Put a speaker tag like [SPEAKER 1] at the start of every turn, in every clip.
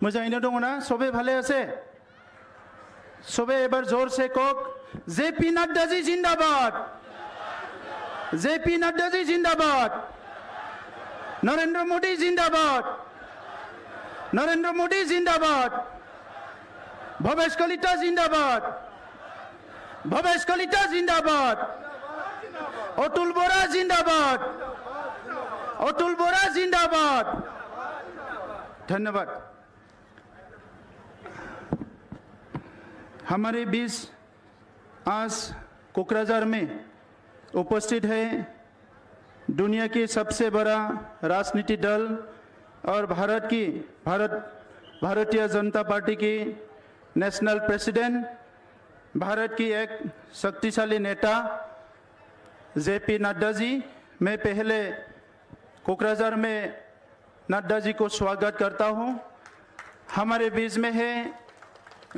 [SPEAKER 1] मोजाङैनो दङ ना सबे ভালে আছে सबे এবার जोर से কোক জেপি নাড্ডাজি জিন্দাবাদ জেপি নাড্ডাজি জিন্দাবাদ নরেন্দ্র মোদি জিন্দাবাদ নরেন্দ্র মোদি জিন্দাবাদ ভবেশ কলিতা জিন্দাবাদ ভবেশ কলিতা জিন্দাবাদ অতুল বরা জিন্দাবাদ অতুল বরা জিন্দাবাদ धन्यवाद। हमारे बीच आज कोकराझार में उपस्थित है दुनिया की सबसे बड़ा राजनीतिक दल और भारतीय जनता पार्टी की नेशनल प्रेसिडेंट, भारत की एक शक्तिशाली नेता जेपी नड्डा जी। मैं पहले कोकराझार में नड्डा जी को स्वागत करता हूं। हमारे बीच में है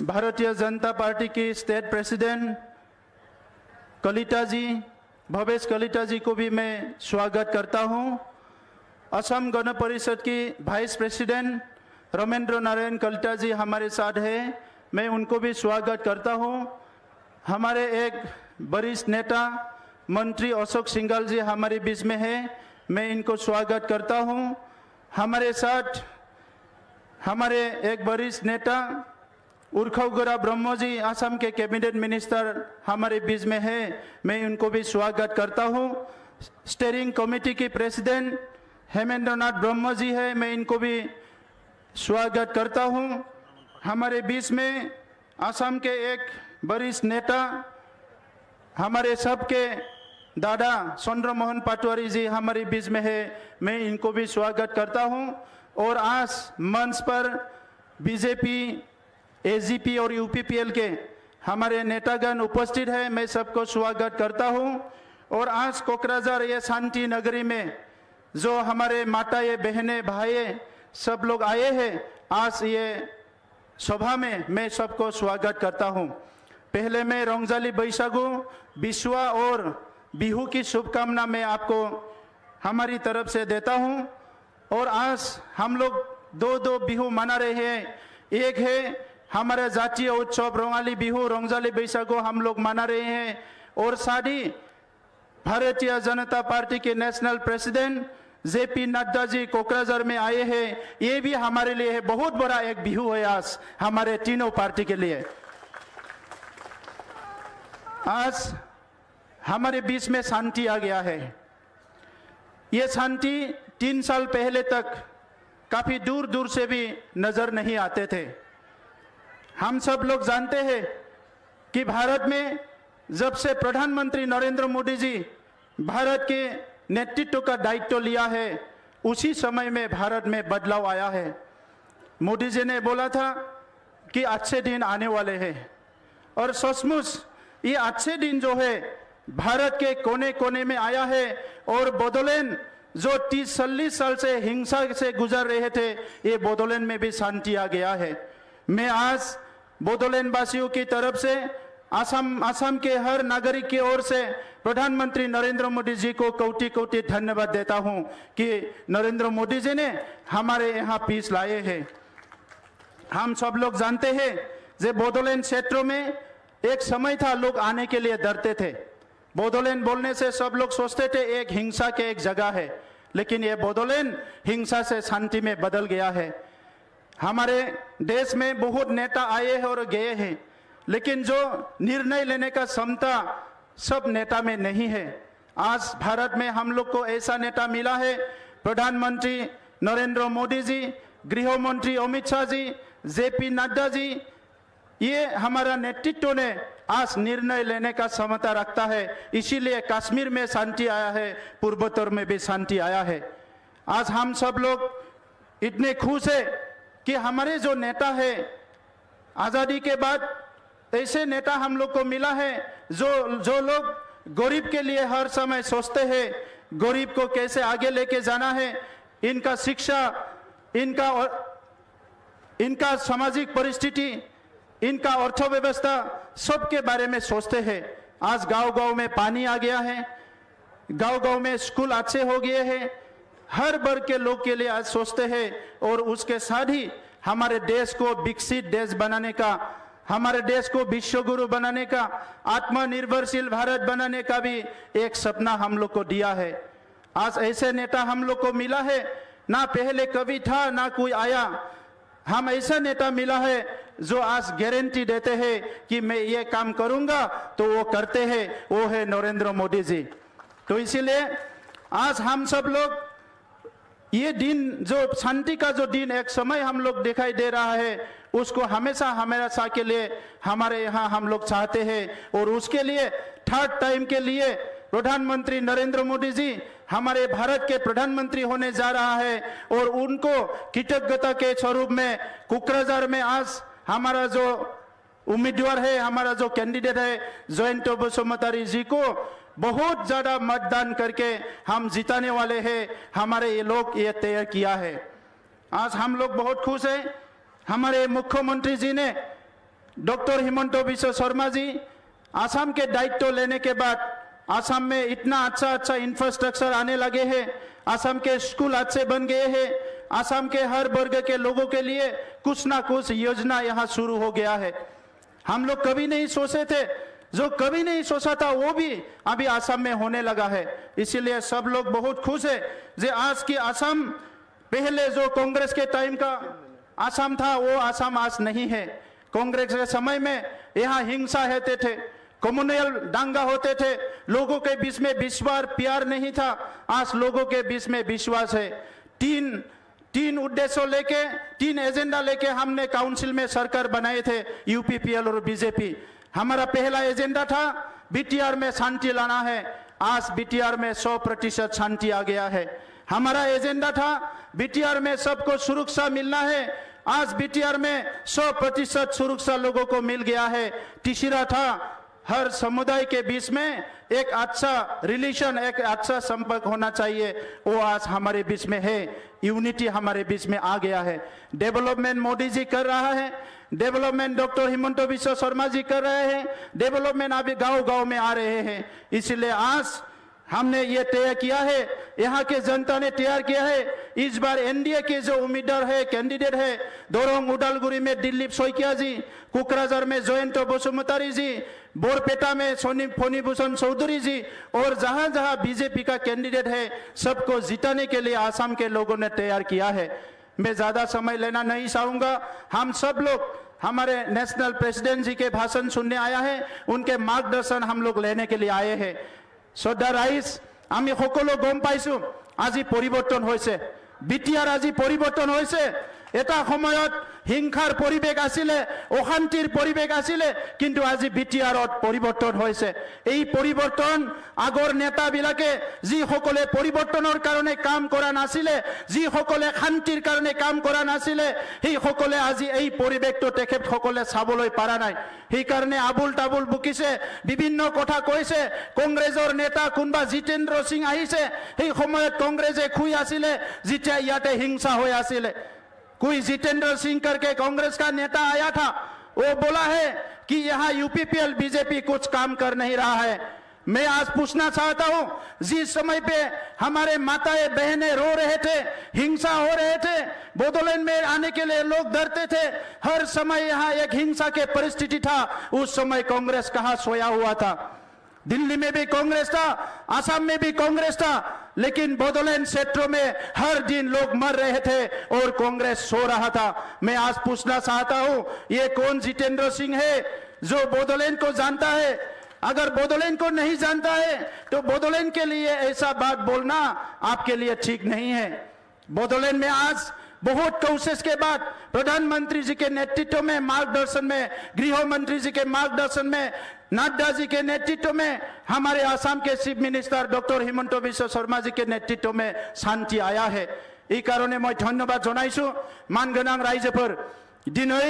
[SPEAKER 1] भारतीय जनता पार्टी की स्टेट प्रेसिडेंट कलिता जी, भवेश कलिता जी को भी मैं स्वागत करता हूं। असम गण परिषद की वाइस प्रेसिडेंट रमेंद्र नारायण कलिता जी हमारे साथ है, मैं उनको भी स्वागत करता हूं। हमारे एक वरिष्ठ नेता मंत्री अशोक सिंघल जी हमारे बीच में है, मैं इनको स्वागत करता हूं। हमारे साथ हमारे एक वरिष्ठ नेता उर्खौगोरा ब्रह्म जी असम के कैबिनेट मिनिस्टर हमारे बीच में है, मैं उनको भी स्वागत करता हूं। स्टीयरिंग कमेटी की प्रेसिडेंट हेमेंद्र नाथ ब्रह्म जी है, मैं इनको भी स्वागत करता हूं। हमारे बीच में असम के एक वरिष्ठ नेता हमारे सबके दादा चंद्रमोहन पटवारी जी हमारे बीच में है, मैं इनको भी स्वागत करता हूं। और आज मंच पर बीजेपी, एजीपी और यूपीपीएल के हमारे नेतागण उपस्थित है, मैं सबको स्वागत करता हूं। और आज कोकराझार ये शांति नगरी में जो हमारे माताएं, बहनें, भाई सब लोग आए हैं आज ये सभा में, मैं सबको स्वागत करता हूं। पहले मैं रंगजाली बैसागु, बिसुआ और बिहू की शुभकामना मैं आपको हमारी तरफ से देता हूं। और आज हम लोग दो बिहू मना रहे हैं। एक है हमारा जातीय उत्सव रंगाली बिहू, रंगजाली बैसागु हम लोग मना रहे हैं, और साथ ही भारतीय जनता पार्टी के national president JP Nadda ji Kokrajhar में आए हैं, ये भी हमारे लिए है बहुत बड़ा एक बिहू है आज हमारे तीनों पार्टी के लिए। आज हमारे बीच में शांति आ गया है। ये शांति 3 साल पहले तक काफी दूर दूर से भी नजर नहीं आते थे। हम सब लोग जानते हैं कि भारत में जब से प्रधानमंत्री नरेंद्र मोदी जी भारत के नेतृत्व का दायित्व लिया है, उसी समय में भारत में बदलाव आया है। मोदी जी ने बोला था कि अच्छे दिन आने वाले हैं, और सचमुच ये अच्छे दिन जो है भारत के कोने कोने में आया है। और बोडोलैंड जो 30-40 साल से हिंसा से गुजर रहे थे, ये बोडोलैंड में भी शांति आ गया है। मैं आज बोडोलैंड वासियों की तरफ से असम के हर नागरिक की ओर से प्रधानमंत्री नरेंद्र मोदी जी को कोटि कोटि धन्यवाद देता हूं कि नरेंद्र मोदी जी ने हमारे यहाँ पीस लाए हैं। हम सब लोग जानते हैं जे बोडोलैंड क्षेत्रों में एक समय था लोग आने के लिए डरते थे। बोडोलैंड बोलने से सब लोग सोचते थे एक हिंसा के एक जगह है, लेकिन ये बोडोलैंड हिंसा से शांति में बदल गया है। हमारे देश में बहुत नेता आए हैं और गए हैं, लेकिन जो निर्णय लेने का क्षमता सब नेता में नहीं है। आज भारत में हम लोग को ऐसा नेता मिला है, प्रधानमंत्री नरेंद्र मोदी जी, गृह मंत्री अमित शाह जी, जेपी नड्डा जी, ये हमारा नेतृत्व ने आज निर्णय लेने का क्षमता रखता है। इसीलिए कश्मीर में शांति आया है, पूर्वोत्तर में भी शांति आया है। आज हम सब लोग इतने खुश है कि हमारे जो नेता है, आज़ादी के बाद ऐसे नेता हम लोग को मिला है जो लोग गरीब के लिए हर समय सोचते हैं, गरीब को कैसे आगे लेके जाना है, इनका शिक्षा, इनका सामाजिक परिस्थिति, इनका अर्थव्यवस्था सबके बारे में सोचते हैं। आज गांव-गांव में पानी आ गया है, गांव-गांव में स्कूल अच्छे हो गए हैं, हर वर्ग के लोग के लिए आज सोचते हैं। और उसके साथ ही हमारे देश को विकसित देश बनाने का, हमारे देश को विश्व गुरु बनाने का, आत्मनिर्भरशील भारत बनाने का भी एक सपना हम लोग को दिया है। आज ऐसे नेता हम लोग को मिला है, ना पहले कभी था ना कोई आया। हम ऐसा नेता मिला है जो आज गारंटी देते हैं कि मैं ये काम करूंगा तो वो करते हैं, वो है नरेंद्र मोदी जी। तो इसीलिए आज हम सब लोग ये दिन, जो शांति का जो दिन एक समय हम लोग दिखाई दे रहा है, उसको हमेशा के लिए हमारे यहाँ हम लोग चाहते हैं। और उसके लिए थर्ड टाइम के लिए प्रधानमंत्री नरेंद्र मोदी जी हमारे भारत के प्रधानमंत्री होने जा रहा है और उनको कृतज्ञता के स्वरूप में कोकराझार में आज हमारा जो उम्मीदवार है, हमारा जो कैंडिडेट है जयंत बसुमतारी जी को बहुत ज्यादा मतदान करके हम जिताने वाले हैं। हमारे ये लोग ये तय किया है। आज हम लोग बहुत खुश हैं। हमारे मुख्यमंत्री जी ने डॉक्टर हिमंत बिश्व शर्मा जी आसाम के दायित्व लेने के बाद आसाम में इतना अच्छा इंफ्रास्ट्रक्चर आने लगे हैं, आसाम के स्कूल अच्छे बन गए हैं, आसाम के हर वर्ग के लोगों के लिए कुछ ना कुछ योजना यहाँ शुरू हो गया है। हम लोग कभी नहीं सोचे थे, जो कभी नहीं सोचा था वो भी अभी आसाम में होने लगा है। इसीलिए सब लोग बहुत खुश है जो आज की आसाम, पहले जो कांग्रेस के टाइम का आसाम था वो आसाम आज नहीं है। कांग्रेस के समय में यहाँ हिंसा होते थे, कम्युनल दंगा होते थे, लोगों के बीच में विश्वास प्यार नहीं था। आज लोगों के बीच में विश्वास है। तीन उद्देश्यों लेके, 3 एजेंडा लेके हमने काउंसिल में सरकार बनाए थे, यूपीपीएल और बीजेपी। हमारा पहला एजेंडा था बीटीआर में शांति लाना है। आज बीटीआर में 100% शांति आ गया है। हमारा एजेंडा था बीटीआर में सबको सुरक्षा मिलना है। आज बीटीआर में 100% सुरक्षा लोगों को मिल गया है। तीसरा था हर समुदाय के बीच में एक अच्छा रिलेशन, एक अच्छा संपर्क होना चाहिए, वो आज हमारे बीच में है। यूनिटी हमारे बीच में आ गया है। डेवलपमेंट मोदी जी कर रहा है, डेवलपमेंट डॉक्टर हिमंत बिश्व शर्मा जी कर रहे हैं, डेवलपमेंट अभी गांव-गांव में आ रहे हैं। इसलिए आज हमने ये तय किया है, यहाँ के जनता ने तैयार किया है। इस बार एनडीए के जो उम्मीदवार है, कैंडिडेट है, दोरोंग उदालगुरी में दिलीप सोइकिया जी, कोकराझार में जयंत बसुमतारी जी, बोरपेटा में फणिभूषण चौधरी जी, और जहां जहां बीजेपी का कैंडिडेट है सबको जिताने के लिए आसाम के लोगों ने तैयार किया है। मैं ज्यादा समय लेना नहीं चाहूंगा। हम सब लोग हमारे नेशनल प्रेसिडेंट जी के भाषण सुनने आया है, उनके मार्गदर्शन हम लोग लेने के लिए आए हैं। শ্ৰদ্ধা ৰাইজ, আমি সকলো গম পাইছো আজি পৰিৱৰ্তন হৈছে, বিটিআৰ আজি পৰিৱৰ্তন হৈছে। এটা সময়ত হিংসাৰ পৰিৱেশ আছিলে, অশান্তিৰ পৰিৱেশ আছিলে, কিন্তু আজি বিটিআৰত পৰিৱৰ্তন হৈছে। এই পৰিৱৰ্তন আগৰ নেতাবিলাকে যিসকলে পৰিৱৰ্তনৰ কাৰণে কাম কৰা নাছিলে, যিসকলে শান্তিৰ কাৰণে কাম কৰা নাছিলে, সেইসকলে আজি এই পৰিৱেশটো তেখেতসকলে চাবলৈ পৰা নাই। সেইকাৰণে আবুল তাবুল বকিছে, বিভিন্ন কথা কৈছে। কংগ্ৰেছৰ নেতা কোনবা জিতেন্দ্ৰ সিং আহিছে, সেই সময়ত কংগ্ৰেছে খুই আছিলে যেতিয়া ইয়াতে হিংসা হৈ আছিলে। कोई जितेंद्र सिंह करके कांग्रेस का नेता आया था, वो बोला है कि यहाँ यूपीपीएल बीजेपी कुछ काम कर नहीं रहा है। मैं आज पूछना चाहता हूँ, जिस समय पे हमारे माताएं बहनें रो रहे थे, हिंसा हो रहे थे, बोडोलैंड में आने के लिए लोग डरते थे, हर समय यहाँ एक हिंसा के परिस्थिति था। उस समय कांग्रेस कहाँ सोया हुआ था? दिल्ली में भी कांग्रेस था, असम में भी कांग्रेस था, लेकिन बोडोलैंड क्षेत्रों में हर दिन लोग मर रहे थे और कांग्रेस सो रहा था। मैं आज पूछना चाहता हूं, ये कौन जितेंद्र सिंह है जो बोडोलैंड को जानता है? अगर बोडोलैंड को नहीं जानता है तो बोडोलैंड के लिए ऐसा बात बोलना आपके लिए ठीक नहीं है। बोडोलैंड में आज बहुत कोशिश के बाद प्रधानमंत्री जी के नेतृत्व में, मार्गदर्शन में, गृह मंत्री जी के मार्गदर्शन में, नड्डा जी के नेतृत्व में, हमारे आसाम के chief minister doctor Himanta Biswa Sarma ji के नेतृत्व में शांति आया है। এই কারণে মই ধন্যবাদ জনাইছো মানগোনাं रायजोफोर। दिनै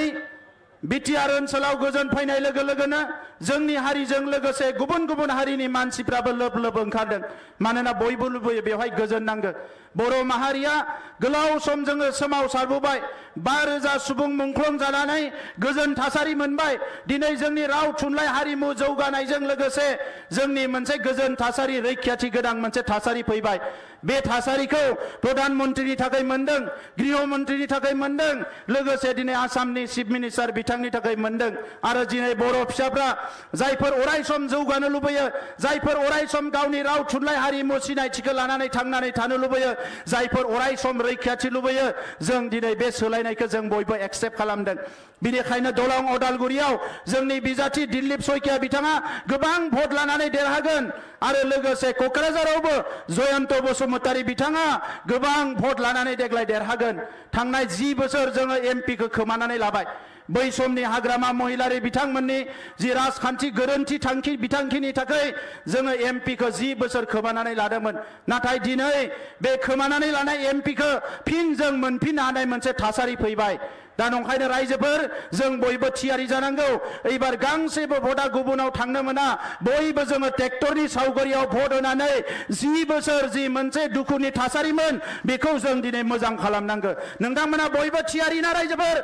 [SPEAKER 1] बिटिआर ओनसोलाव गोजोन फैनाय लोगो लोगोनो जोंनि हारिजों लोगोसे गुबुन गुबुन हारिनि मानसिफ्राबो लोब लोब ओंखारदों। मानोना बयबो लुबैयो बेवहाय गोजोन नांगौ। बर' माहारिया गोलाव सम जोङो सोमावसारबोबाय, 5,000 सुबुं मुंख्लं जानानै गोजोन थासारि मोनबाय। दिनै जोंनि राव थुनलाइ हारिमु जौगानायजों लोगोसे जोंनि मोनसे गोजोन थासारि, रैखाथि गोनां मोनसे थासारि फैबाय। बे थासारिखौ प्रधानमन्त्रीनि थाखाय मोनदों, गृहमन्त्रीनि थाखाय मोनदों, लोगोसे दिनै आसामनि चिफ मिनिस्टार बिथांनि थाखाय मोनदों। आरो दिनै बर' फिसाफ्रा जायफोर अरायसम जौगानो लुबैयो, जायफोर अरायसम गावनि राव थुनलाइ हारिमु सिनायथिखौ लानानै थांनानै थानो लुबैयो, जायफोर अरायसम रैखाथि लुबैयो, जों दिनै बे सोलायनायखौ जों बयबो एक्सेप्ट खालामदों। बिनिखायनो दलं अदालगुरियाव जोंनि बिजाथि दिलीप सयकिया बिथाङा गोबां भट लानानै देरहागोन आरो लोगोसे क'क्राझारावबो जयन्त बसुमतारी बिथाङा गोबां भट लानानै देग्लाय देरहागोन। थांनाय 10 बोसोर जोङो एमपिखौ खोमानानै लाबाय। बै समनि हाग्रामा महिलारि बिथांमोननि जि राजखान्थि गोरोन्थि थांखि बिथांखिनि थाखाय जोङो एमपिखौ 10 बोसोर खोमानानै लादोंमोन। नाथाय दिनै बे खोमानानै लानाय एमपिखौ फिन जों मोनफिननो हानाय मोनसे थासारि फैबाय। दा नंखायनो रायजोफोर जों बयबो थियारि जानांगौ। एबार गांसेबो भटआ गुबुनाव थांनो मोना। बयबो जोङो ट्रेक्टरनि सावगारियाव भट होनानै 10 बोसोर जि मोनसे दुखुनि थासारिमोन बेखौ जों दिनै मोजां खालामनांगौ। नोंथांमोना बयबो थियारि ना रायजोफोर?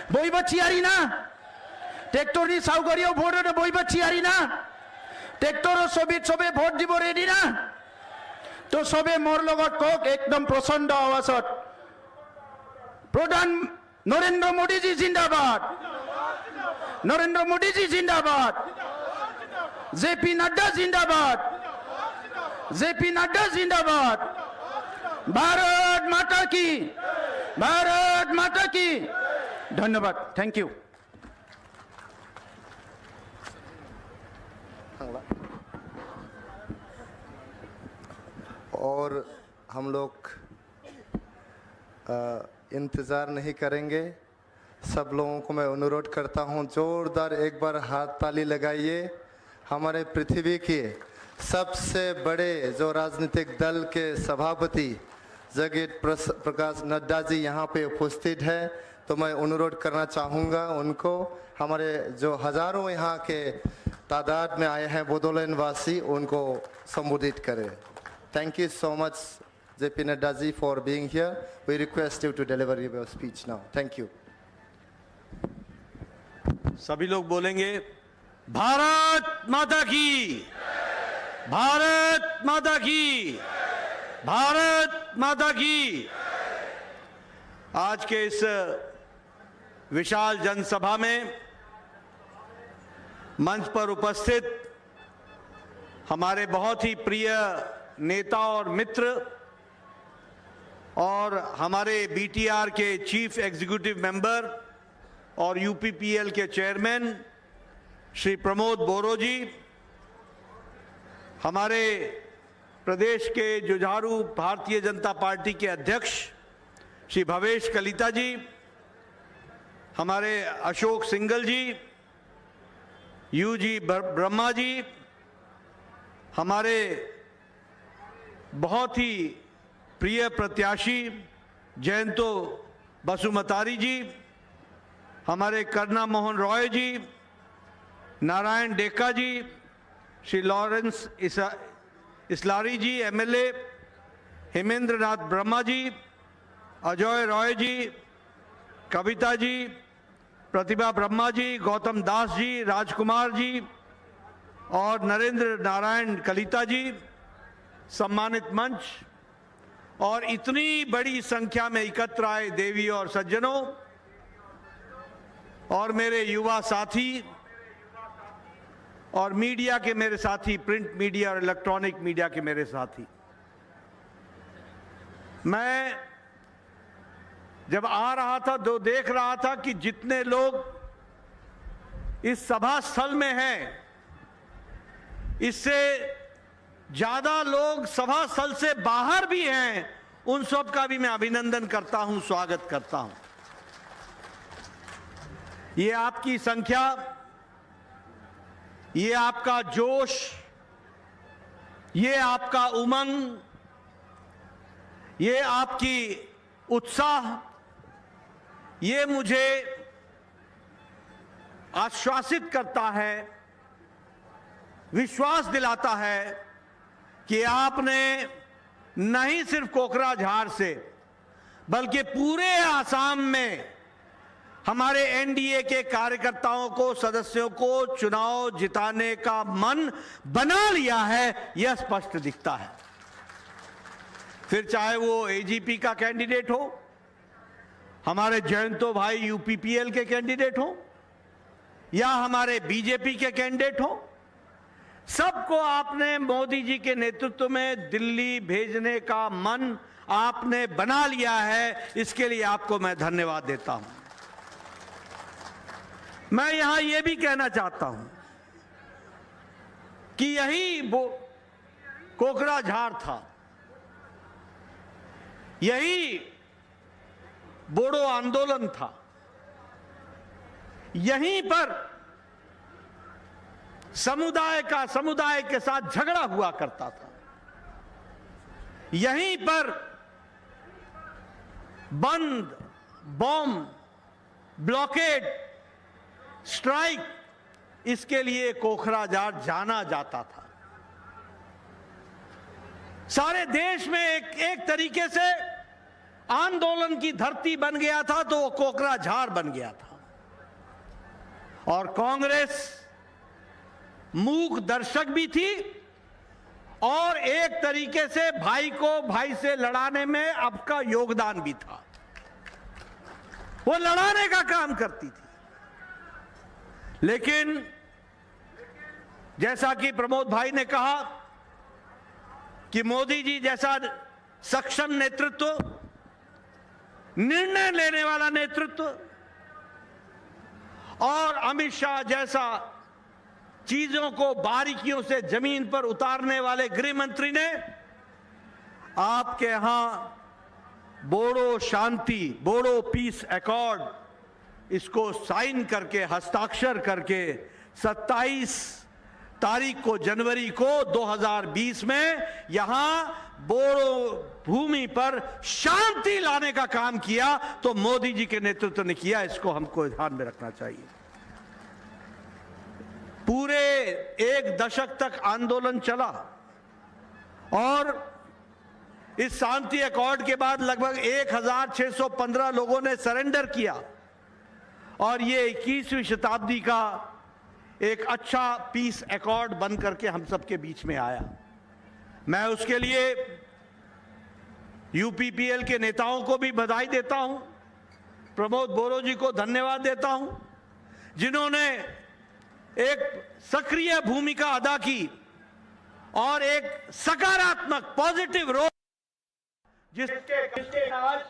[SPEAKER 1] बयबो थियारि ना? ट्रेक्टरनि सावगारियाव भट होनो बयबो थियारि ना? ट्रेक्टर सবে ভোট দিব রেডি না? তো সবে মোর লগত কক একদম প্রচন্ড আওয়াজত প্রধান নরেন্দ্র মোদীজি জিন্দাবাদ, নরেন্দ্র মোদীজি জিন্দাবাদ, জেপি নাড্ডা জিন্দাবাদ, জেপি নাড্ডা জিন্দাবাদ, ভারত মাতা কি, ভারত মাতা কি। ধন্যবাদ, থ্যাংক ইউ।
[SPEAKER 2] और हम लोग इंतज़ार नहीं करेंगे। सब लोगों को मैं अनुरोध करता हूं, जोरदार एक बार हाथ ताली लगाइए। हमारे पृथ्वी के सबसे बड़े जो राजनीतिक दल के सभापति जगत प्रकाश नड्डा जी यहाँ पे उपस्थित है, तो मैं अनुरोध करना चाहूँगा उनको, हमारे जो हज़ारों यहाँ के तादाद में आए हैं बोडोलैंड वासी, उनको संबोधित करें। Thank you so much, JP Nadda ji, for being here. We request you to deliver your speech now. Thank you.
[SPEAKER 3] सभी लोग बोलेंगे भारत माता की, भारत माता की, भारत माता की। आज के इस विशाल जनसभा में मंच पर उपस्थित हमारे बहुत ही प्रिय नेता और मित्र और हमारे बीटीआर के चीफ एग्जीक्यूटिव मेंबर और यूपीपीएल के चेयरमैन श्री प्रमोद बोरो जी, हमारे प्रदेश के जुझारू भारतीय जनता पार्टी के अध्यक्ष श्री भवेश कलिता जी, हमारे अशोक सिंगल जी, यूजी ब्रह्मा जी, हमारे बहुत ही प्रिय प्रत्याशी जयंतो बसुमतारी जी, हमारे करना मोहन रॉय जी, नारायण डेका जी, श्री लॉरेंस इस्लारी जी एमएलए, हेमेंद्र नाथ ब्रह्मा जी, अजय रॉय जी, कविता जी, प्रतिभा ब्रह्मा जी, गौतम दास जी, राजकुमार जी और नरेंद्र नारायण कलिता जी, सम्मानित मंच और इतनी बड़ी संख्या में एकत्र आए देवी और सज्जनों और मेरे युवा साथी और मीडिया के मेरे साथी, प्रिंट मीडिया और इलेक्ट्रॉनिक मीडिया के मेरे साथी, मैं जब आ रहा था तो देख रहा था कि जितने लोग इस सभा स्थल में हैं, इससे ज्यादा लोग सभा स्थल से बाहर भी हैं। उन सब का भी मैं अभिनंदन करता हूं, स्वागत करता हूं। ये आपकी संख्या, ये आपका जोश, ये आपका उमंग, ये आपकी उत्साह, ये मुझे आश्वासित करता है, विश्वास दिलाता है कि आपने नहीं सिर्फ कोकराझार से बल्कि पूरे आसाम में हमारे एनडीए के कार्यकर्ताओं को, सदस्यों को चुनाव जिताने का मन बना लिया है, यह स्पष्ट दिखता है। फिर चाहे वो एजीपी का कैंडिडेट हो, हमारे जयंतो भाई यूपीपीएल के कैंडिडेट हो, या हमारे बीजेपी के कैंडिडेट हो, सबको आपने मोदी जी के नेतृत्व में दिल्ली भेजने का मन आपने बना लिया है। इसके लिए आपको मैं धन्यवाद देता हूं। मैं यहां यह भी कहना चाहता हूं कि यही वो कोकराझार था, यही बोडो आंदोलन था, यहीं पर समुदाय के साथ झगड़ा हुआ करता था, यहीं पर बंद, बॉम्ब, ब्लॉकेड, स्ट्राइक, इसके लिए कोकराझार जाना जाता था। सारे देश में एक तरीके से आंदोलन की धरती बन गया था, तो वो कोकराझार बन गया था। और कांग्रेस मूक दर्शक भी थी और एक तरीके से भाई को भाई से लड़ाने में आपका योगदान भी था। वो लड़ाने का काम करती थी। लेकिन जैसा कि प्रमोद भाई ने कहा कि मोदी जी जैसा सक्षम नेतृत्व, निर्णय लेने वाला नेतृत्व, और अमित शाह जैसा चीजों को बारीकियों से जमीन पर उतारने वाले गृह मंत्री ने आपके यहां बोडो शांति, बोडो पीस अकॉर्ड, इसको साइन करके, हस्ताक्षर करके 27 तारीख को, जनवरी को 2020 में यहां बोडो भूमि पर शांति लाने का काम किया। तो मोदी जी के नेतृत्व ने किया, इसको हमको ध्यान में रखना चाहिए। पूरे 1 दशक तक आंदोलन चला और इस शांति अकॉर्ड के बाद लगभग 1615 लोगों ने सरेंडर किया और ये 21वीं शताब्दी का एक अच्छा पीस अकॉर्ड बन करके हम सबके बीच में आया। मैं उसके लिए यूपीपीएल के नेताओं को भी बधाई देता हूं, प्रमोद बोरो जी को धन्यवाद देता हूं, जिन्होंने एक सक्रिय भूमिका अदा की और एक सकारात्मक पॉजिटिव रोल, जिसके आज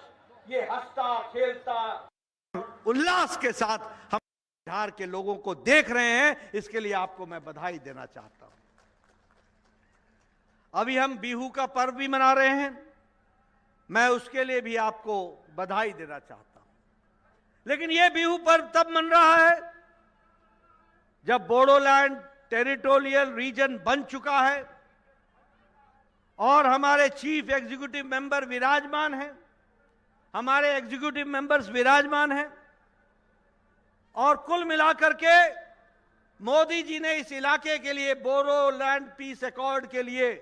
[SPEAKER 3] ये हंसता खेलता उल्लास के साथ हम बिहार के लोगों को देख रहे हैं। इसके लिए आपको मैं बधाई देना चाहता हूं। अभी हम बिहू का पर्व भी मना रहे हैं, मैं उसके लिए भी आपको बधाई देना चाहता हूं। लेकिन यह बिहू पर्व तब मन रहा है जब बोडोलैंड टेरिटोरियल रीजन बन चुका है और हमारे चीफ एग्जीक्यूटिव मेंबर विराजमान हैं, हमारे एग्जीक्यूटिव मेंबर्स विराजमान हैं, और कुल मिलाकर के मोदी जी ने इस इलाके के लिए, बोडोलैंड पीस अकॉर्ड के लिए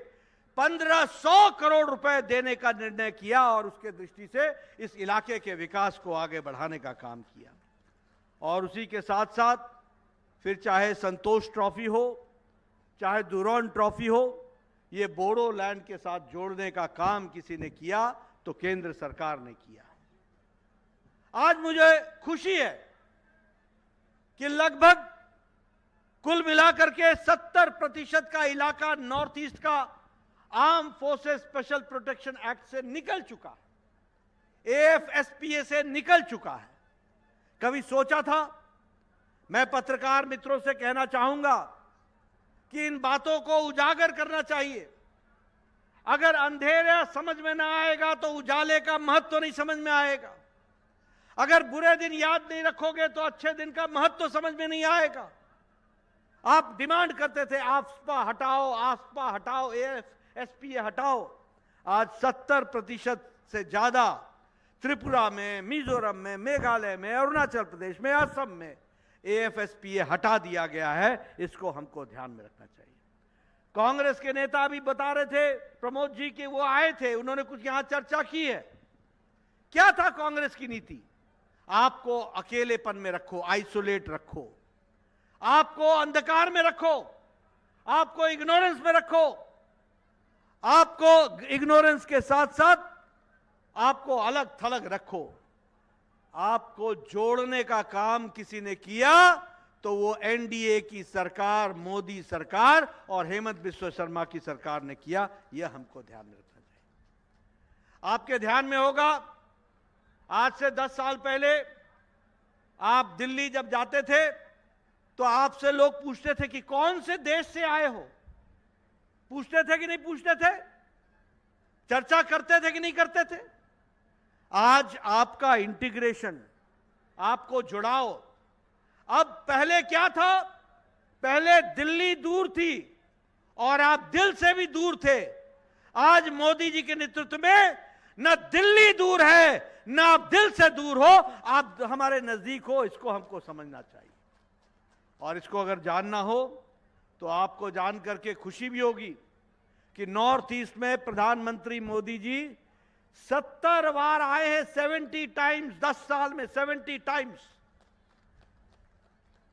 [SPEAKER 3] 1500 करोड़ रुपए देने का निर्णय किया और उसके दृष्टि से इस इलाके के विकास को आगे बढ़ाने का काम किया। और उसी के साथ साथ फिर चाहे संतोष ट्रॉफी हो, चाहे दुरोन ट्रॉफी हो, ये बोडोलैंड के साथ जोड़ने का काम किसी ने किया तो केंद्र सरकार ने किया। आज मुझे खुशी है कि लगभग कुल मिलाकर के 70% का इलाका नॉर्थ ईस्ट का arm forces special protection act से निकल चुका है, एएफएसपीए से निकल चुका है। कभी सोचा था? मैं पत्रकार मित्रों से कहना चाहूंगा कि इन बातों को उजागर करना चाहिए। अगर अंधेरा समझ में ना आएगा तो उजाले का महत्व तो नहीं समझ में आएगा। अगर बुरे दिन याद नहीं रखोगे तो अच्छे दिन का महत्व तो समझ में नहीं आएगा। आप डिमांड करते थे आफ्सपा हटाओ, आफ्सपा हटाओ, एएफएसपीए हटाओ। आज 70% से ज्यादा त्रिपुरा में, मिजोरम में, मेघालय में, अरुणाचल प्रदेश में, असम में एएफएसपीए हटा दिया गया है। इसको हमको ध्यान में रखना चाहिए। कांग्रेस के नेता भी बता रहे थे, प्रमोद जी, कि वो आए थे, उन्होंने कुछ यहां चर्चा की है। क्या था कांग्रेस की नीति? आपको अकेलेपन में रखो, आइसोलेट रखो, आपको अंधकार में रखो, आपको इग्नोरेंस में रखो, आपको इग्नोरेंस के साथ साथ आपको अलग थलग रखो। आपको जोड़ने का काम किसी ने किया तो वो एनडीए की सरकार, मोदी सरकार और हेमंत बिस्वा शर्मा की सरकार ने किया। यह हमको ध्यान में रखना चाहिए। आपके ध्यान में होगा, आज से 10 साल पहले आप दिल्ली जब जाते थे तो आपसे लोग पूछते थे कि कौन से देश से आए हो। पूछते थे कि नहीं पूछते थे? चर्चा करते थे कि नहीं करते थे? आज आपका इंटीग्रेशन, आपको जुड़ाव, अब पहले क्या था? पहले दिल्ली दूर थी और आप दिल से भी दूर थे। आज मोदी जी के नेतृत्व में न दिल्ली दूर है, न आप दिल से दूर हो, आप हमारे नजदीक हो। इसको हमको समझना चाहिए और इसको अगर जानना हो तो आपको जान करके खुशी भी होगी कि नॉर्थ ईस्ट में प्रधानमंत्री मोदी जी 70 बार आए हैं। 70 टाइम्स, 10 साल में 70 times.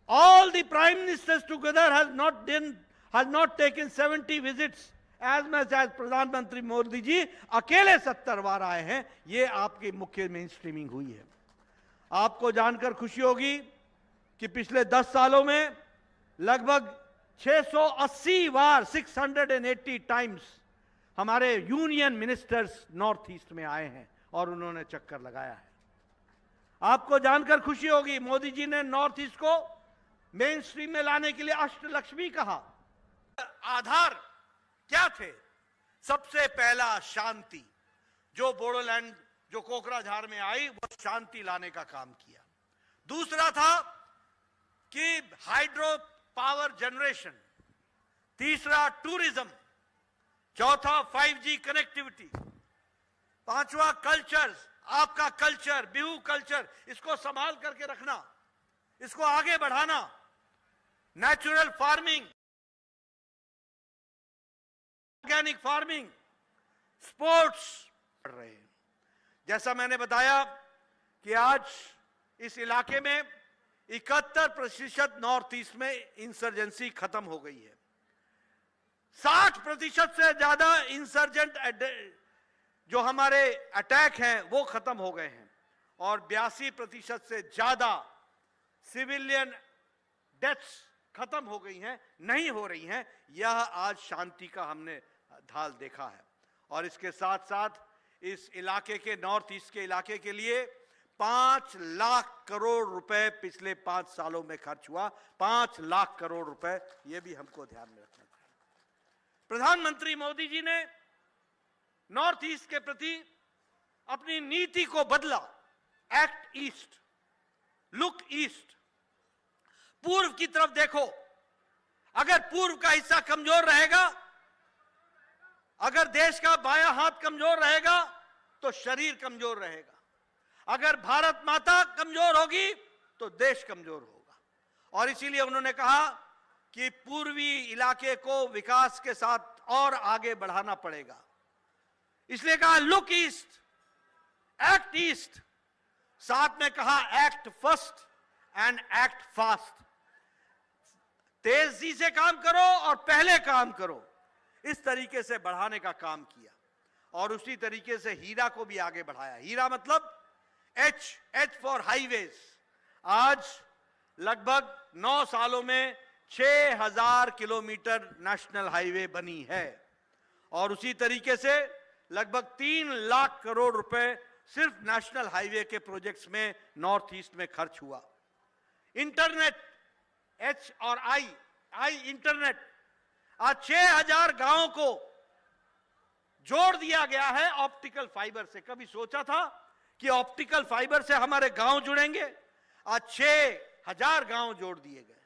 [SPEAKER 3] All the prime ministers together has not taken 70 visits as much as प्रधानमंत्री मोदी जी अकेले 70 बार आए हैं। ये आपकी मुख्य मेन स्ट्रीमिंग हुई है। आपको जानकर खुशी होगी कि पिछले 10 सालों में लगभग 680 बार, 680 टाइम्स हमारे यूनियन मिनिस्टर्स नॉर्थ ईस्ट में आए हैं और उन्होंने चक्कर लगाया है। आपको जानकर खुशी होगी, मोदी जी ने नॉर्थ ईस्ट को मेन स्ट्रीम में लाने के लिए अष्टलक्ष्मी कहा। आधार क्या थे? सबसे पहला शांति। जो बोडोलैंड, जो कोकराझार में आई, वो शांति लाने का काम किया। दूसरा था कि हाइड्रो पावर जनरेशन। तीसरा टूरिज्म। चौथा 5G कनेक्टिविटी। पांचवा कल्चर, आपका कल्चर, बिहू कल्चर, इसको संभाल करके रखना, इसको आगे बढ़ाना। Natural farming, organic farming, sports बढ़ रहे हैं। जैसा मैंने बताया कि आज इस इलाके में 71% नॉर्थ ईस्ट में इंसर्जेंसी खत्म हो गई है। 60% से ज्यादा इंसर्जेंट जो हमारे अटैक हैं वो खत्म हो गए हैं और 82% से ज्यादा सिविलियन डेथ्स खत्म हो गई हैं, नहीं हो रही हैं। यह आज शांति का हमने ढाल देखा है। और इसके साथ साथ इस इलाके के, नॉर्थ ईस्ट के इलाके के लिए 5 लाख करोड़ रुपए पिछले 5 सालों में खर्च हुआ। 5 लाख करोड़ रुपए, यह भी हमको ध्यान में रखना चाहिए। प्रधानमंत्री मोदी जी ने नॉर्थ ईस्ट के प्रति अपनी नीति को बदला। Act east, look east. पूर्व की तरफ देखो। अगर पूर्व का हिस्सा कमजोर रहेगा, अगर देश का बायां हाथ कमजोर रहेगा तो शरीर कमजोर रहेगा। अगर भारत माता कमजोर होगी तो देश कमजोर होगा। और इसीलिए उन्होंने कहा कि पूर्वी इलाके को विकास के साथ और आगे बढ़ाना पड़ेगा। इसलिए कहा लुक ईस्ट, एक्ट ईस्ट। साथ में कहा act first and act fast. तेजी से काम करो और पहले काम करो। इस तरीके से बढ़ाने का काम किया और उसी तरीके से हीरा को भी आगे बढ़ाया। हीरा मतलब एच फॉर हाईवेज। आज लगभग 9 सालों में 6000 किलोमीटर नेशनल हाईवे बनी है और उसी तरीके से लगभग 3 लाख करोड़ रुपए सिर्फ नेशनल हाईवे के प्रोजेक्ट्स में नॉर्थ ईस्ट में खर्च हुआ। इंटरनेट, एच और आई इंटरनेट। आज 6000 गांवों को जोड़ दिया गया है ऑप्टिकल फाइबर से। कभी सोचा था कि ऑप्टिकल फाइबर से हमारे गांव जुड़ेंगे? आज 6000 गांव जोड़ दिए गए।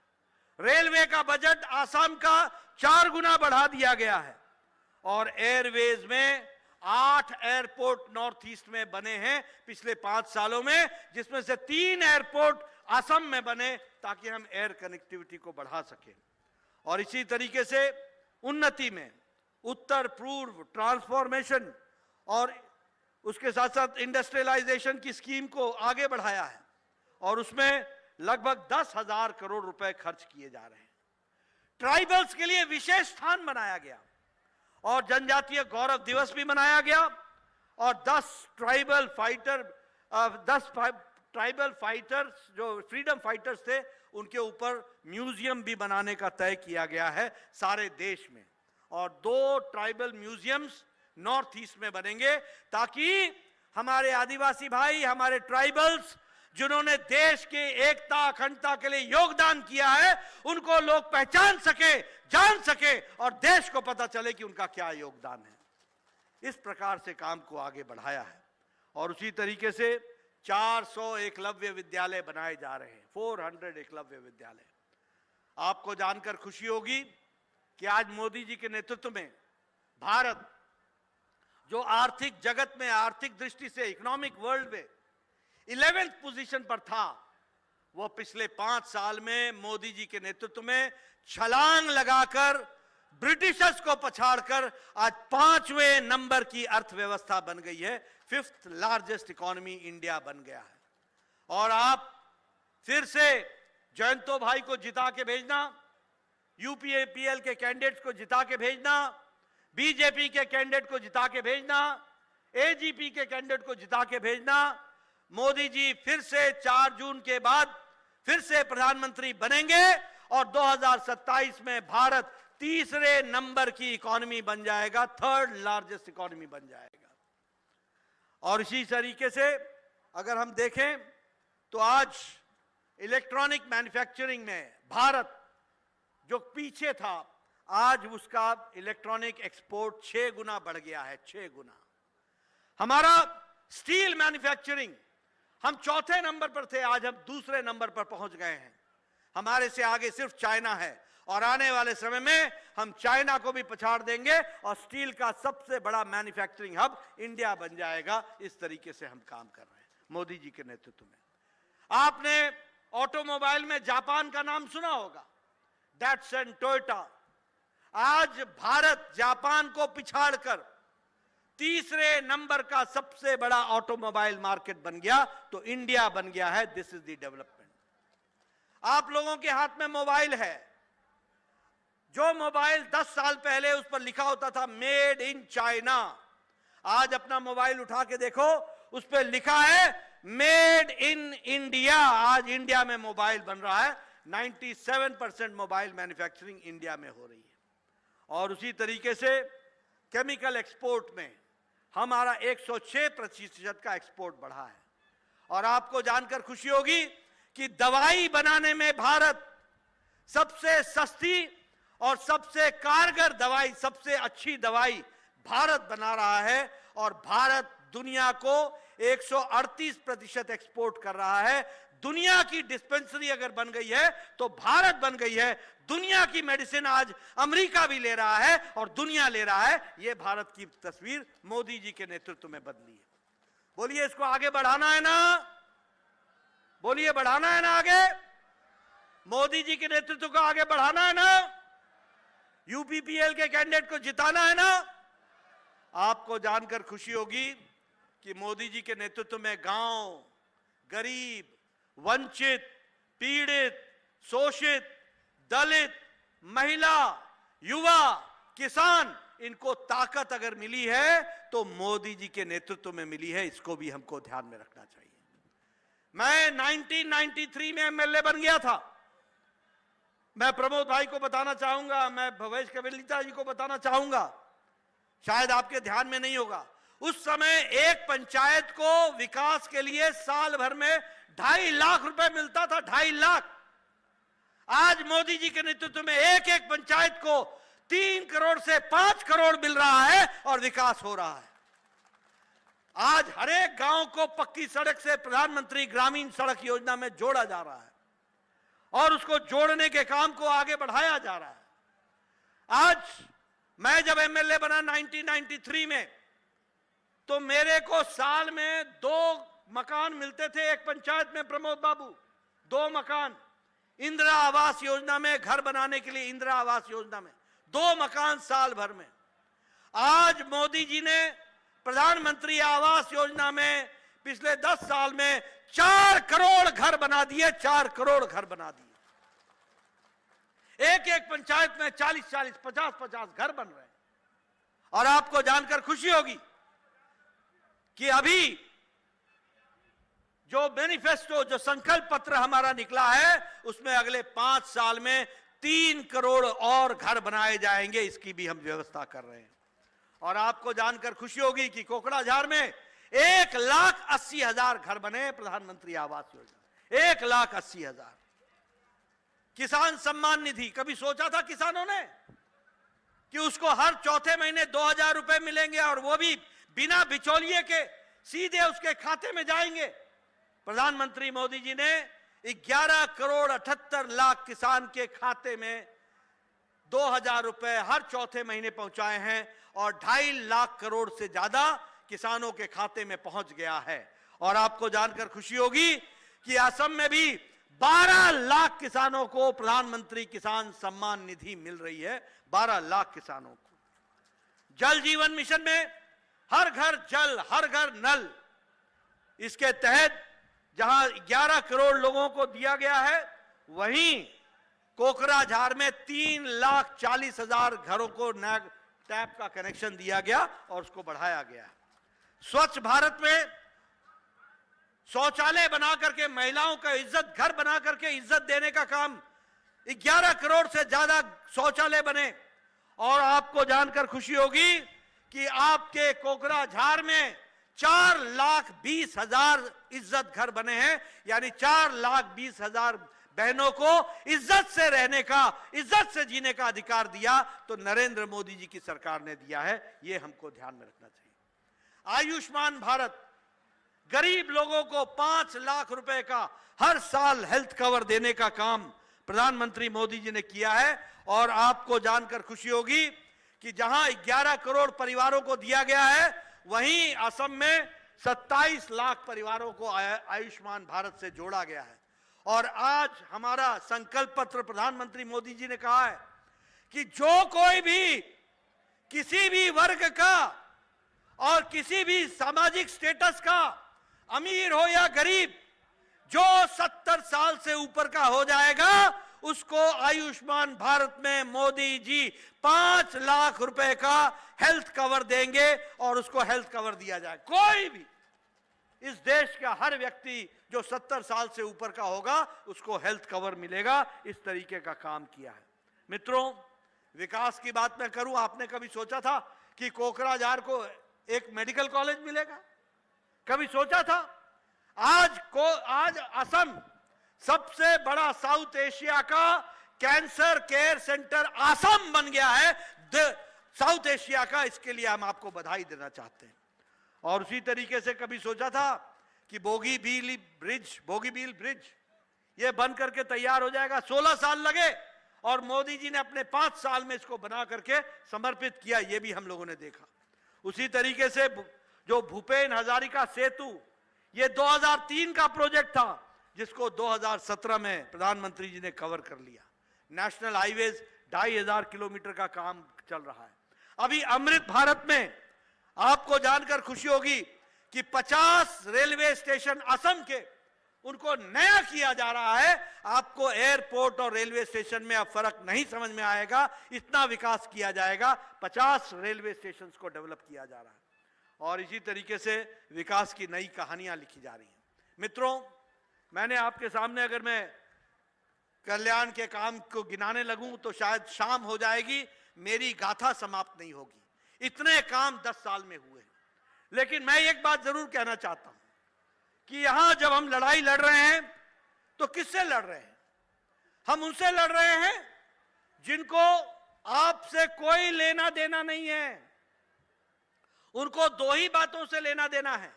[SPEAKER 3] रेलवे का बजट आसाम का 4 गुना बढ़ा दिया गया है और एयरवेज में 8 एयरपोर्ट नॉर्थ ईस्ट में बने हैं पिछले 5 सालों में, जिसमें से 3 एयरपोर्ट असम में बने ताकि हम एयर कनेक्टिविटी को बढ़ा सकें। और इसी तरीके से उन्नति में उत्तर पूर्व ट्रांसफॉर्मेशन और उसके साथ साथ इंडस्ट्रियलाइजेशन की स्कीम को आगे बढ़ाया है और उसमें लगभग 10,000 करोड़ रुपए खर्च किए जा रहे हैं। ट्राइबल्स के लिए विशेष स्थान बनाया गया और जनजातीय गौरव दिवस भी मनाया गया और 10 ट्राइबल फाइटर्स जो फ्रीडम फाइटर्स थे उनके ऊपर म्यूजियम भी बनाने का तय किया गया है सारे देश में। और 2 ट्राइबल म्यूजियम्स नॉर्थ ईस्ट में बनेंगे ताकि हमारे आदिवासी भाई, हमारे ट्राइबल्स जिन्होंने देश के एकता अखंडता के लिए योगदान किया है, उनको लोग पहचान सके, जान सके और देश को पता चले कि उनका क्या योगदान है। इस प्रकार से काम को आगे बढ़ाया है और उसी तरीके से 400 एकलव्य विद्यालय बनाए जा रहे हैं, 400 एकलव्य विद्यालय। आपको जानकर खुशी होगी कि आज मोदी जी के नेतृत्व में भारत जो आर्थिक जगत में, आर्थिक दृष्टि से, इकोनॉमिक वर्ल्ड में 11th पोजीशन पर था, वो पिछले 5 साल में मोदी जी के नेतृत्व में छलांग लगाकर ब्रिटिशर्स को पछाड़कर आज 5वें नंबर की अर्थव्यवस्था बन गई है। 5th लार्जेस्ट इकोनॉमी इंडिया बन गया है। और आप फिर से जयंतो भाई को जिता के भेजना, यूपीएपीएल के कैंडिडेट्स को जिता के भेजना, बीजेपी के कैंडिडेट को जिता के भेजना, एजीपी के कैंडिडेट को जिता के भेजना। मोदी जी फिर से 4 जून के बाद फिर से प्रधानमंत्री बनेंगे और 2027 में भारत 3रे नंबर की इकोनॉमी बन जाएगा, 3rd लार्जेस्ट इकोनॉमी बन जाएगा। और इसी तरीके से अगर हम देखें तो आज इलेक्ट्रॉनिक मैन्युफैक्चरिंग में भारत जो पीछे था, आज उसका इलेक्ट्रॉनिक एक्सपोर्ट 6 गुना बढ़ गया है, 6 गुना। हमारा स्टील मैन्युफैक्चरिंग, हम 4थे नंबर पर थे, आज हम 2रे नंबर पर पहुंच गए हैं। हमारे से आगे सिर्फ चाइना है और आने वाले समय में हम चाइना को भी पछाड़ देंगे और स्टील का सबसे बड़ा मैन्युफैक्चरिंग हब इंडिया बन जाएगा। इस तरीके से हम काम कर रहे हैं मोदी जी के नेतृत्व में। आपने ऑटोमोबाइल में जापान का नाम सुना होगा, डैटसन, टोयोटा। आज भारत जापान को पिछाड़कर 3रे नंबर का सबसे बड़ा ऑटोमोबाइल मार्केट बन गया, तो इंडिया बन गया है। This is the development. आप लोगों के हाथ में मोबाइल है, जो मोबाइल 10 साल पहले उस पर लिखा होता था मेड इन चाइना, आज अपना मोबाइल उठा के देखो, उस पर लिखा है मेड इन इंडिया। आज इंडिया में मोबाइल बन रहा है, 97% मोबाइल मैन्युफैक्चरिंग इंडिया में हो रही है। और उसी तरीके से केमिकल एक्सपोर्ट में हमारा 106% का एक्सपोर्ट बढ़ा है। और आपको जानकर खुशी होगी कि दवाई बनाने में भारत सबसे सस्ती और सबसे कारगर दवाई, सबसे अच्छी दवाई भारत बना रहा है। और भारत दुनिया को 138% एक्सपोर्ट कर रहा है। दुनिया की डिस्पेंसरी अगर बन गई है तो भारत बन गई है। दुनिया की मेडिसिन आज अमेरिका भी ले रहा है और दुनिया ले रहा है। यह भारत की तस्वीर मोदी जी के नेतृत्व में बदली है। बोलिए, इसको आगे बढ़ाना है ना? बोलिए, बढ़ाना है ना आगे? मोदी जी के नेतृत्व को आगे बढ़ाना है ना? यूपीपीएल के कैंडिडेट को जिताना है ना? आपको जानकर खुशी होगी कि मोदी जी के नेतृत्व में गांव, गरीब, वंचित, पीड़ित, शोषित, दलित, महिला, युवा, किसान, इनको ताकत अगर मिली है तो मोदी जी के नेतृत्व में मिली है। इसको भी हमको ध्यान में रखना चाहिए। मैं 1993 में एमएलए बन गया था। मैं प्रमोद भाई को बताना चाहूंगा, मैं भवेश कविलिता जी को बताना चाहूंगा, शायद आपके ध्यान में नहीं होगा, उस समय एक पंचायत को विकास के लिए साल भर में 2.5 लाख रुपए मिलता था, 2.5 लाख। आज मोदी जी के नेतृत्व में एक एक पंचायत को 3 करोड़ से 5 करोड़ मिल रहा है और विकास हो रहा है। आज हर एक गांव को पक्की सड़क से प्रधानमंत्री ग्रामीण सड़क योजना में जोड़ा जा रहा है और उसको जोड़ने के काम को आगे बढ़ाया जा रहा है। आज मैं जब एमएलए बना 1993 में, तो मेरे को साल में 2 मकान मिलते थे एक पंचायत में। प्रमोद बाबू, 2 मकान इंदिरा आवास योजना में, घर बनाने के लिए इंदिरा आवास योजना में 2 मकान साल भर में। आज मोदी जी ने प्रधानमंत्री आवास योजना में पिछले 10 साल में 4 करोड़ घर बना दिए, 4 करोड़ घर बना दिए। एक एक पंचायत में 40-40, 50-50 घर बन रहे हैं। और आपको जानकर खुशी होगी कि अभी जो मैनिफेस्टो, जो संकल्प पत्र हमारा निकला है, उसमें अगले 5 साल में 3 करोड़ और घर बनाए जाएंगे, इसकी भी हम व्यवस्था कर रहे हैं। और आपको जानकर खुशी होगी कि कोकराझार में 1,80,000 घर बने, प्रधानमंत्री आवास योजना 1,80,000। किसान सम्मान निधि, कभी सोचा था किसानों ने कि उसको हर चौथे महीने 2,000 रुपए मिलेंगे और वो भी बिना बिचौलिए के सीधे उसके खाते में जाएंगे? प्रधानमंत्री मोदी जी ने 11 करोड़ 78 लाख किसान के खाते में 2,000 रुपए हर चौथे महीने पहुंचाए हैं और 2.5 लाख करोड़ से ज्यादा किसानों के खाते में पहुंच गया है। और आपको जानकर खुशी होगी कि असम में भी 12 लाख किसानों को प्रधानमंत्री किसान सम्मान निधि मिल रही है। 12 लाख किसानों को। जल जीवन मिशन में हर घर जल, हर घर नल, इसके तहत जहां 11 करोड़ लोगों को दिया गया है, वहीं कोकराझार में 3,40,000 घरों को टैप का कनेक्शन दिया गया और उसको बढ़ाया गया। स्वच्छ भारत में शौचालय बना करके महिलाओं का इज्जत घर बना करके इज्जत देने का काम, 11 करोड़ से ज्यादा शौचालय बने। और आपको जानकर खुशी होगी कि आपके कोकराझार में 4,20,000 इज्जत घर बने हैं, यानी 4,20,000 बहनों को इज्जत से रहने का, इज्जत से जीने का अधिकार दिया तो नरेंद्र मोदी जी की सरकार ने दिया है। यह हमको ध्यान में रखना चाहिए। आयुष्मान भारत, गरीब लोगों को 5 लाख रुपए का हर साल हेल्थ कवर देने का काम प्रधानमंत्री मोदी जी ने किया है। और आपको जानकर खुशी होगी कि जहां 11 करोड़ परिवारों को दिया गया है, वहीं असम में 27 लाख परिवारों को आयुष्मान भारत से जोड़ा गया है। और आज हमारा संकल्प पत्र प्रधानमंत्री मोदी जी ने कहा है कि जो कोई भी किसी भी वर्ग का और किसी भी सामाजिक स्टेटस का, अमीर हो या गरीब, जो 70 साल से ऊपर का हो जाएगा, उसको आयुष्मान भारत में मोदी जी 5 लाख रुपए का हेल्थ कवर देंगे और उसको हेल्थ कवर दिया जाए। कोई भी इस देश का हर व्यक्ति जो 70 साल से ऊपर का होगा, उसको हेल्थ कवर मिलेगा। इस तरीके का काम किया है। मित्रों, विकास की बात मैं करूं, आपने कभी सोचा था कि कोकराझार को एक मेडिकल कॉलेज मिलेगा? कभी सोचा था? आज असम सबसे बड़ा साउथ एशिया का कैंसर केयर सेंटर असम बन गया है, साउथ एशिया का। इसके लिए हम आपको बधाई देना चाहते हैं। और उसी तरीके से कभी सोचा था कि बोगीबील ब्रिज ये बन करके तैयार हो जाएगा? 16 साल लगे और मोदी जी ने अपने 5 साल में इसको बना करके समर्पित किया, ये भी हम लोगों ने देखा। उसी तरीके से जो भूपेन हजारिका सेतु, ये 2003 का प्रोजेक्ट था, जिसको 2017 में प्रधानमंत्री जी ने कवर कर लिया। नेशनल हाईवेज 2,500 किलोमीटर का काम चल रहा है। अभी अमृत भारत में आपको जानकर खुशी होगी कि 50 रेलवे स्टेशन असम के, उनको नया किया जा रहा है। आपको एयरपोर्ट और रेलवे स्टेशन में अब फर्क नहीं समझ में आएगा, इतना विकास किया जाएगा। 50 रेलवे स्टेशन को डेवलप किया जा रहा है और इसी तरीके से विकास की नई कहानियां लिखी जा रही हैं। मित्रों, मैंने आपके सामने, अगर मैं कल्याण के काम को गिनाने लगूं तो शायद शाम हो जाएगी, मेरी गाथा समाप्त नहीं होगी। इतने काम 10 साल में हुए। लेकिन मैं एक बात जरूर कहना चाहता हूं कि यहां जब हम लड़ाई लड़ रहे हैं तो किससे लड़ रहे हैं? हम उनसे लड़ रहे हैं जिनको आपसे कोई लेना देना नहीं है। उनको 2 ही बातों से लेना देना है।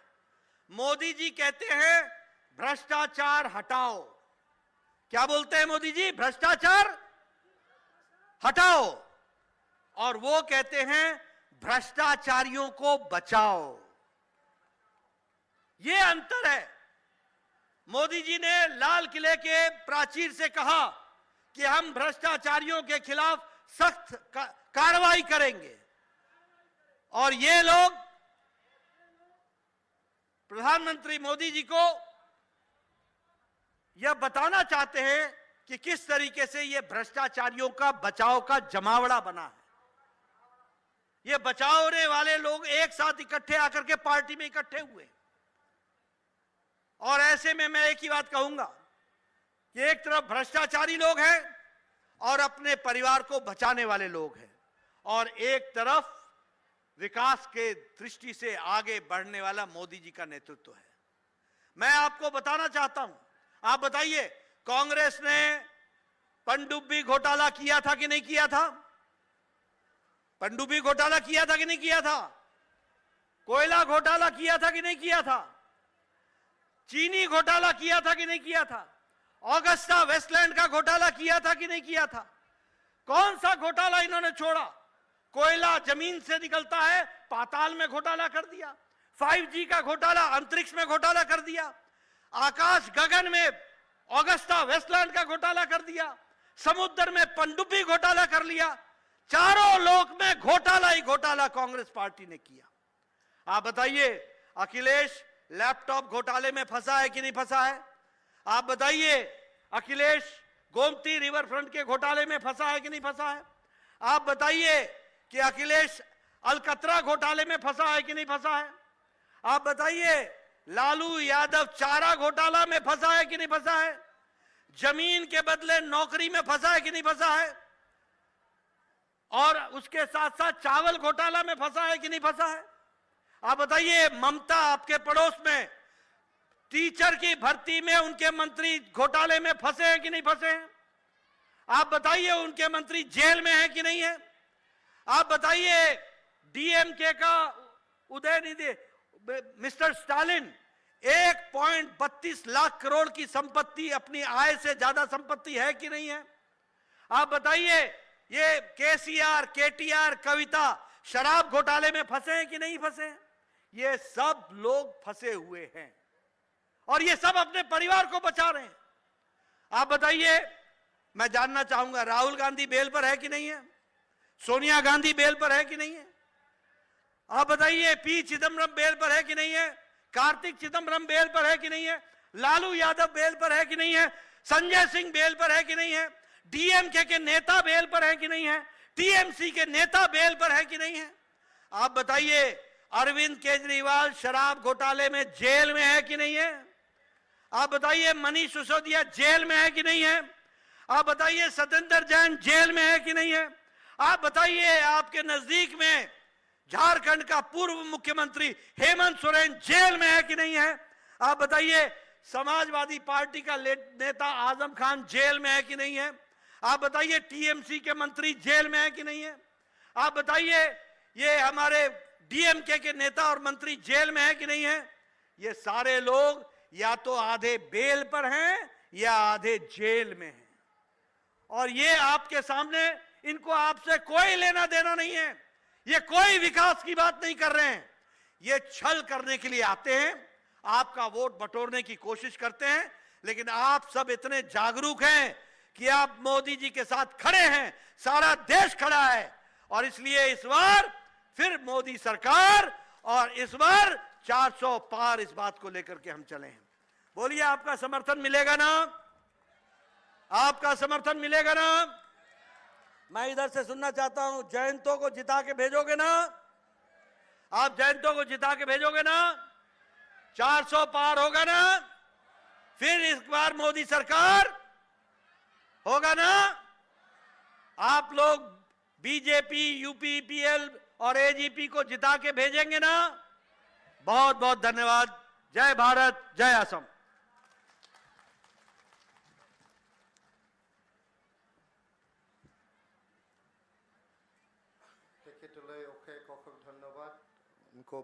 [SPEAKER 3] मोदी जी कहते हैं भ्रष्टाचार हटाओ। क्या बोलते हैं मोदी जी? भ्रष्टाचार हटाओ। और वो कहते हैं भ्रष्टाचारियों को बचाओ। ये अंतर है। मोदी जी ने लाल किले के प्राचीर से कहा कि हम भ्रष्टाचारियों के खिलाफ सख्त कार्रवाई करेंगे, और ये लोग प्रधानमंत्री मोदी जी को यह बताना चाहते हैं कि किस तरीके से यह भ्रष्टाचारियों का बचाव का जमावड़ा बना है। ये बचाने वाले लोग एक साथ इकट्ठे आकर के पार्टी में इकट्ठे हुए। और ऐसे में मैं एक ही बात कहूंगा कि एक तरफ भ्रष्टाचारी लोग हैं और अपने परिवार को बचाने वाले लोग हैं, और एक तरफ विकास के दृष्टि से आगे बढ़ने वाला मोदी जी का नेतृत्व है। मैं आपको बताना चाहता हूं, आप बताइए, कांग्रेस ने पनडुब्बी घोटाला किया था कि नहीं किया था? पनडुब्बी घोटाला किया था कि नहीं किया था? कोयला घोटाला किया था कि नहीं किया था? चीनी घोटाला किया था कि नहीं किया था? ऑगस्टा वेस्टलैंड का घोटाला किया था कि नहीं किया था? कौन सा घोटाला इन्होंने छोड़ा? कोयला जमीन से निकलता है, पाताल में घोटाला कर दिया। 5G का घोटाला अंतरिक्ष में घोटाला कर दिया। आकाश गगन में ऑगस्टा वेस्टलैंड का घोटाला कर दिया। समुद्र में पनडुब्बी घोटाला कर लिया। चारों लोक में घोटाला ही घोटाला कांग्रेस पार्टी ने किया। आप बताइए, अखिलेश लैपटॉप घोटाले में फंसा है कि नहीं फंसा है? आप बताइए, अखिलेश गोमती रिवर फ्रंट के घोटाले में फंसा है कि नहीं फंसा है? आप बताइए कि अखिलेश अलकतरा घोटाले में फंसा है कि नहीं फंसा है? आप बताइए, लालू यादव चारा घोटाला में फंसा है कि नहीं फंसा है? जमीन के बदले नौकरी में फंसा है कि नहीं फंसा है? और उसके साथ साथ चावल घोटाला में फंसा है कि नहीं फंसा है? आप बताइए, ममता आपके पड़ोस में टीचर की भर्ती में उनके मंत्री घोटाले में फंसे हैं कि नहीं फंसे हैं? आप बताइए, उनके मंत्री जेल में हैं कि नहीं है? आप बताइए, डीएमके का उदयनिधि मिस्टर स्टालिन 1.32 लाख करोड़ की संपत्ति, अपनी आय से ज्यादा संपत्ति है कि नहीं है? आप बताइए, ये केसीआर, केटीआर, कविता शराब घोटाले में फंसे हैं कि नहीं फंसे हैं? ये सब लोग फंसे हुए हैं और ये सब अपने परिवार को बचा रहे हैं। आप बताइए, मैं जानना चाहूंगा, राहुल गांधी बेल पर है कि नहीं है? सोनिया गांधी बेल पर है कि नहीं है? आप बताइए, पी चिदम्बरम बेल पर है कि नहीं है? कार्तिक चिदम्बरम बेल पर है कि नहीं है? लालू यादव बेल पर है कि नहीं है? संजय सिंह बेल पर है कि नहीं है? डीएमके के नेता बेल पर है कि नहीं है? टीएमसी के नेता बेल पर है कि नहीं है? आप बताइए, अरविंद केजरीवाल शराब घोटाले में जेल में है कि नहीं है? आप बताइए, मनीष सिसोदिया जेल में है कि नहीं है? आप बताइए, सत्येंद्र जैन जेल में है कि नहीं है? आप बताइए, आपके नजदीक में झारखंड का पूर्व मुख्यमंत्री हेमंत सोरेन जेल में है कि नहीं है? आप बताइए, समाजवादी पार्टी का नेता आजम खान जेल में है कि नहीं है? आप बताइए, टीएमसी के मंत्री जेल में है कि नहीं है? आप बताइए, ये हमारे डीएमके के नेता और मंत्री जेल में है कि नहीं है? ये सारे लोग या तो आधे बेल पर हैं या आधे जेल में हैं, और ये आपके सामने, इनको आपसे कोई लेना देना नहीं है। ये कोई विकास की बात नहीं कर रहे हैं, ये छल करने के लिए आते हैं, आपका वोट बटोरने की कोशिश करते हैं। लेकिन आप सब इतने जागरूक हैं कि आप मोदी जी के साथ खड़े हैं, सारा देश खड़ा है, और इसलिए इस बार फिर मोदी सरकार, और इस बार 400 पार, इस बात को लेकर के हम चले हैं। बोलिए, आपका समर्थन मिलेगा ना? आपका समर्थन मिलेगा ना? मैं इधर से सुनना चाहता हूं, जयंतों को जिता के भेजोगे ना? आप जयंतों को जिता के भेजोगे ना? 400 पार होगा ना? फिर इस बार मोदी सरकार होगा ना? आप लोग बीजेपी, यूपीपीएल और एजीपी को जिता के भेजेंगे ना? बहुत बहुत धन्यवाद। जय भारत, जय असम।
[SPEAKER 2] धन्यवाद उनको।